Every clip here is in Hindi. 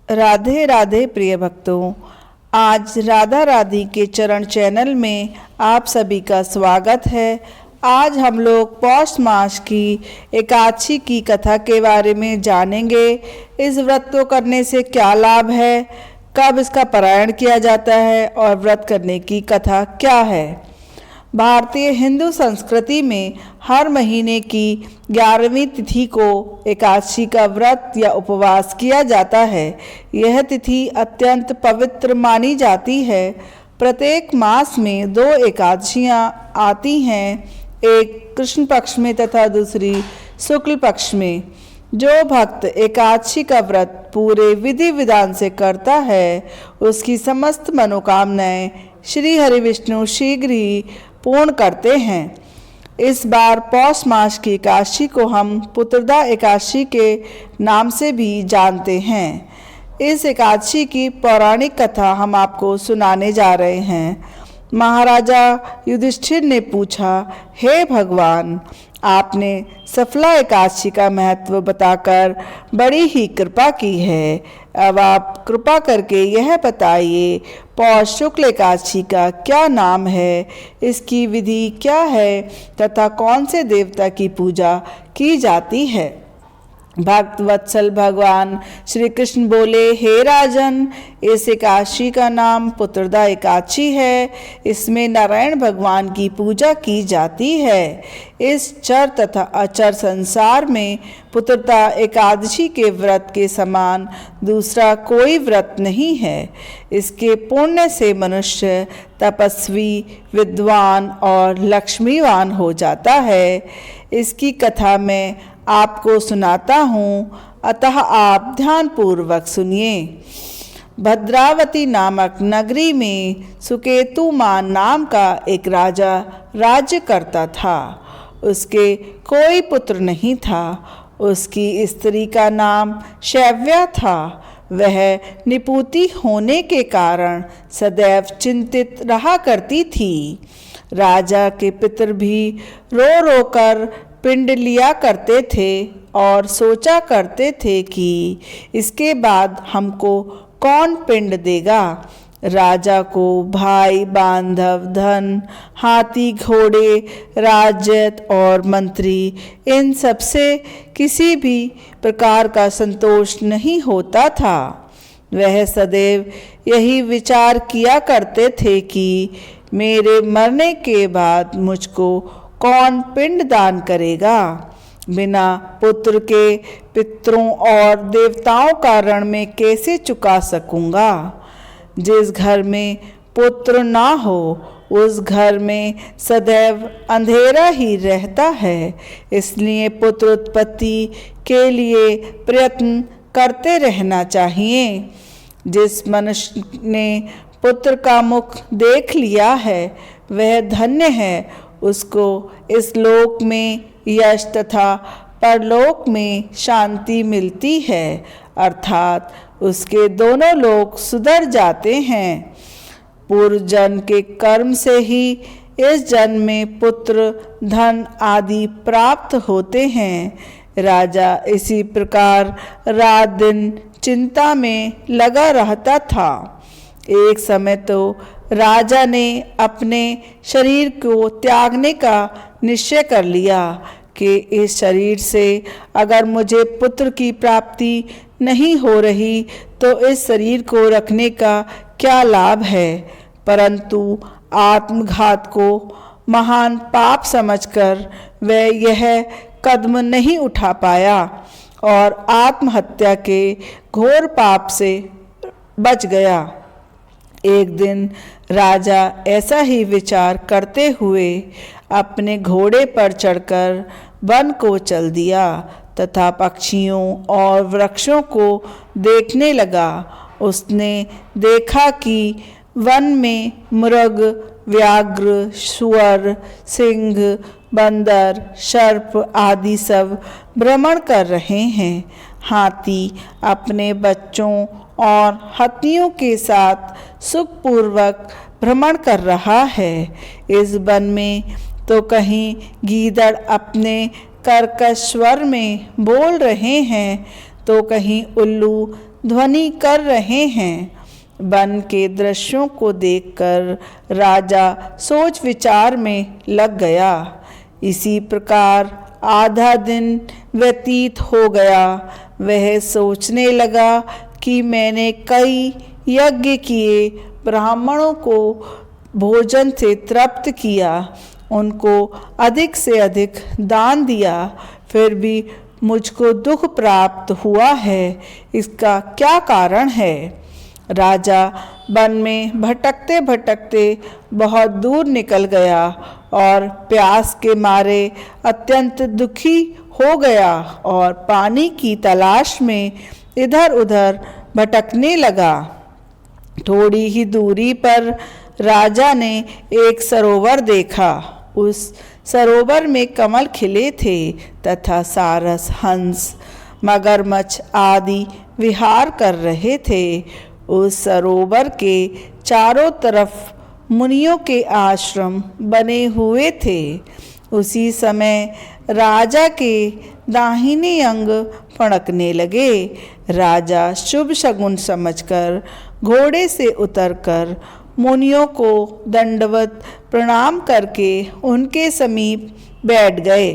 राधे राधे प्रिय भक्तों, आज राधा राधी के चरण चैनल में आप सभी का स्वागत है। आज हम लोग पौष मास की एकादशी की कथा के बारे में जानेंगे। इस व्रत को करने से क्या लाभ है, कब इसका पारायण किया जाता है और व्रत करने की कथा क्या है। भारतीय हिंदू संस्कृति में हर महीने की 11वीं तिथि को एकादशी का व्रत या उपवास किया जाता है। यह तिथि अत्यंत पवित्र मानी जाती है। प्रत्येक मास में 2 एकादशियां आती हैं, एक कृष्ण पक्ष में तथा दूसरी शुक्ल पक्ष में। जो भक्त एकादशी का व्रत पूरे विधि विधान से करता है, उसकी समस्त मनोकामनाएं श्री हरि विष्णु शीघ्र ही पूर्ण करते हैं। इस बार पौष मास की एकादशी को हम पुत्रदा एकादशी के नाम से भी जानते हैं। इस एकादशी की पौराणिक कथा हम आपको सुनाने जा रहे हैं। महाराजा युधिष्ठिर ने पूछा, हे भगवान, आपने सफला एकादशी का महत्व बताकर बड़ी ही कृपा की है। अब आप कृपा करके यह बताइए, पौष शुक्ल एकादशी का क्या नाम है, इसकी विधि क्या है तथा कौन से देवता की पूजा की जाती है। भक्त वत्सल भगवान श्री कृष्ण बोले, हे राजन, इस एकादशी का नाम पुत्रदा एकादशी है। इसमें नारायण भगवान की पूजा की जाती है। इस चर तथा अचर संसार में पुत्रदा एकादशी के व्रत के समान दूसरा कोई व्रत नहीं है। इसके पुण्य से मनुष्य तपस्वी, विद्वान और लक्ष्मीवान हो जाता है। इसकी कथा मैं आपको सुनाता हूँ, अतः आप ध्यानपूर्वक सुनिए। भद्रावती नामक नगरी में सुकेतुमान नाम का एक राजा राज्य करता था। उसके कोई पुत्र नहीं था। उसकी स्त्री का नाम शैव्या था। वह निपुती होने के कारण सदैव चिंतित रहा करती थी। राजा के पितर भी रो रो कर पिंड लिया करते थे और सोचा करते थे कि इसके बाद हमको कौन पिंड देगा। राजा को भाई, बांधव, धन, हाथी, घोड़े, राज्यत और मंत्री, इन सबसे किसी भी प्रकार का संतोष नहीं होता था। वह सदैव यही विचार किया करते थे कि मेरे मरने के बाद मुझको कौन पिंड दान करेगा। बिना पुत्र के पितरों और देवताओं का ऋण में कैसे चुका सकूंगा। जिस घर में पुत्र ना हो, उस घर में सदैव अंधेरा ही रहता है। इसलिए पुत्र उत्पत्ति के लिए प्रयत्न करते रहना चाहिए। जिस मनुष्य ने पुत्र का मुख देख लिया है, वह धन्य है। उसको इस लोक में यश तथा परलोक में शांति मिलती है, अर्थात उसके दोनों लोक सुधर जाते हैं। पूर्व जन्म के कर्म से ही इस जन्म में पुत्र, धन आदि प्राप्त होते हैं। राजा इसी प्रकार रात दिन चिंता में लगा रहता था। एक समय तो राजा ने अपने शरीर को त्यागने का निश्चय कर लिया कि इस शरीर से अगर मुझे पुत्र की प्राप्ति नहीं हो रही तो इस शरीर को रखने का क्या लाभ है। परंतु आत्मघात को महान पाप समझकर वह यह कदम नहीं उठा पाया और आत्महत्या के घोर पाप से बच गया। एक दिन राजा ऐसा ही विचार करते हुए अपने घोड़े पर चढ़कर वन को चल दिया तथा पक्षियों और वृक्षों को देखने लगा। उसने देखा कि वन में मृग, व्याघ्र, सुअर, सिंह, बंदर, सर्प आदि सब भ्रमण कर रहे हैं। हाथी अपने बच्चों और हाथियों के साथ सुखपूर्वक भ्रमण कर रहा है। इस वन में तो कहीं गीदड़ अपने कर्कश स्वर में बोल रहे हैं, तो कहीं उल्लू ध्वनि कर रहे हैं। वन के दृश्यों को देखकर राजा सोच विचार में लग गया। इसी प्रकार आधा दिन व्यतीत हो गया। वह सोचने लगा कि मैंने कई यज्ञ किए, ब्राह्मणों को भोजन से तृप्त किया, उनको अधिक से अधिक दान दिया, फिर भी मुझको दुख प्राप्त हुआ है। इसका क्या कारण है? राजा वन में भटकते भटकते बहुत दूर निकल गया और प्यास के मारे अत्यंत दुखी हो गया और पानी की तलाश में इधर उधर भटकने लगा। थोड़ी ही दूरी पर राजा ने एक सरोवर देखा। उस सरोवर में कमल खिले थे तथा सारस, हंस, मगरमच्छ आदि विहार कर रहे थे। उस सरोवर के चारों तरफ मुनियों के आश्रम बने हुए थे। उसी समय राजा के दाहिने अंग फड़कने लगे। राजा शुभ शगुन समझकर घोड़े से उतरकर मुनियों को दंडवत प्रणाम करके उनके समीप बैठ गए।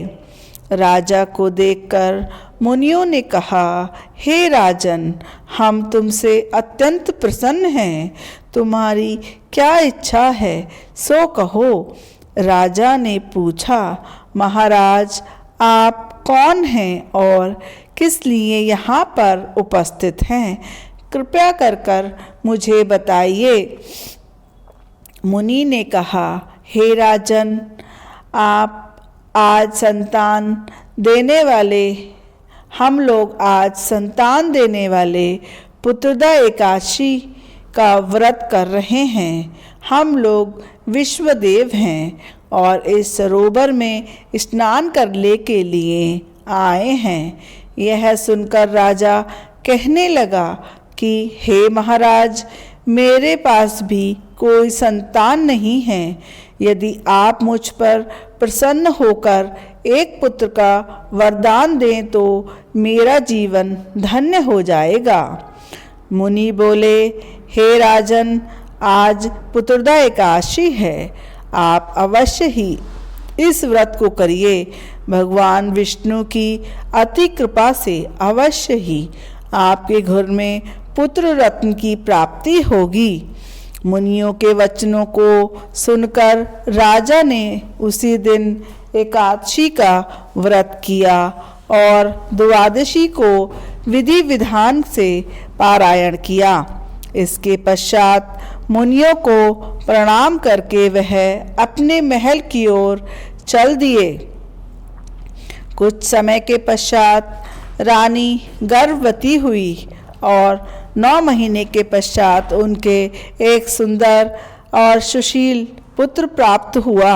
राजा को देखकर मुनियों ने कहा, हे राजन, हम तुमसे अत्यंत प्रसन्न हैं। तुम्हारी क्या इच्छा है, सो कहो। राजा ने पूछा, महाराज, आप कौन हैं और किस लिए यहाँ पर उपस्थित हैं? कृपया कर मुझे बताइए। मुनि ने कहा, हे राजन, आप आज संतान देने वाले हम लोग आज संतान देने वाले पुत्रदा एकादशी का व्रत कर रहे हैं। हम लोग विश्वदेव हैं और इस सरोवर में स्नान करने के लिए आए हैं। यह सुनकर राजा कहने लगा कि हे महाराज, मेरे पास भी कोई संतान नहीं है। यदि आप मुझ पर प्रसन्न होकर एक पुत्र का वरदान दें तो मेरा जीवन धन्य हो जाएगा। मुनि बोले, हे राजन, आज पुत्रदा एकादशी है। आप अवश्य ही इस व्रत को करिए। भगवान विष्णु की अति कृपा से अवश्य ही आपके घर में पुत्र रत्न की प्राप्ति होगी। मुनियों के वचनों को सुनकर राजा ने उसी दिन एकादशी का व्रत किया और द्वादशी को विधि विधान से पारायण किया। इसके पश्चात मुनियों को प्रणाम करके वह अपने महल की ओर चल दिए। कुछ समय के पश्चात रानी गर्भवती हुई और 9 महीने के पश्चात उनके एक सुंदर और सुशील पुत्र प्राप्त हुआ।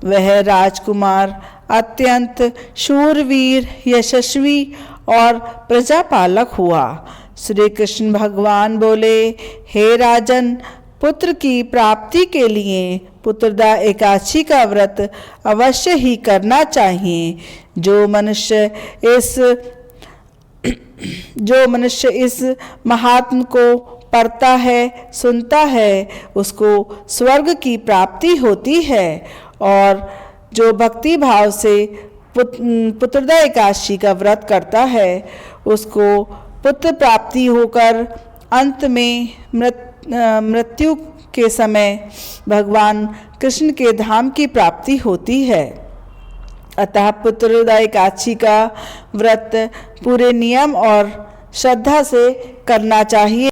वह राजकुमार अत्यंत शूरवीर, यशस्वी और प्रजापालक हुआ। श्री कृष्ण भगवान बोले, हे राजन, पुत्र की प्राप्ति के लिए पुत्रदा एकादशी का व्रत अवश्य ही करना चाहिए। जो मनुष्य इस महात्म को पढ़ता है, सुनता है, उसको स्वर्ग की प्राप्ति होती है और जो भक्ति भाव से पुत्रदा एकादशी का व्रत करता है उसको पुत्र प्राप्ति होकर अंत में मृत्यु के समय भगवान कृष्ण के धाम की प्राप्ति होती है। अतः पुत्रदा एकादशी का व्रत पूरे नियम और श्रद्धा से करना चाहिए।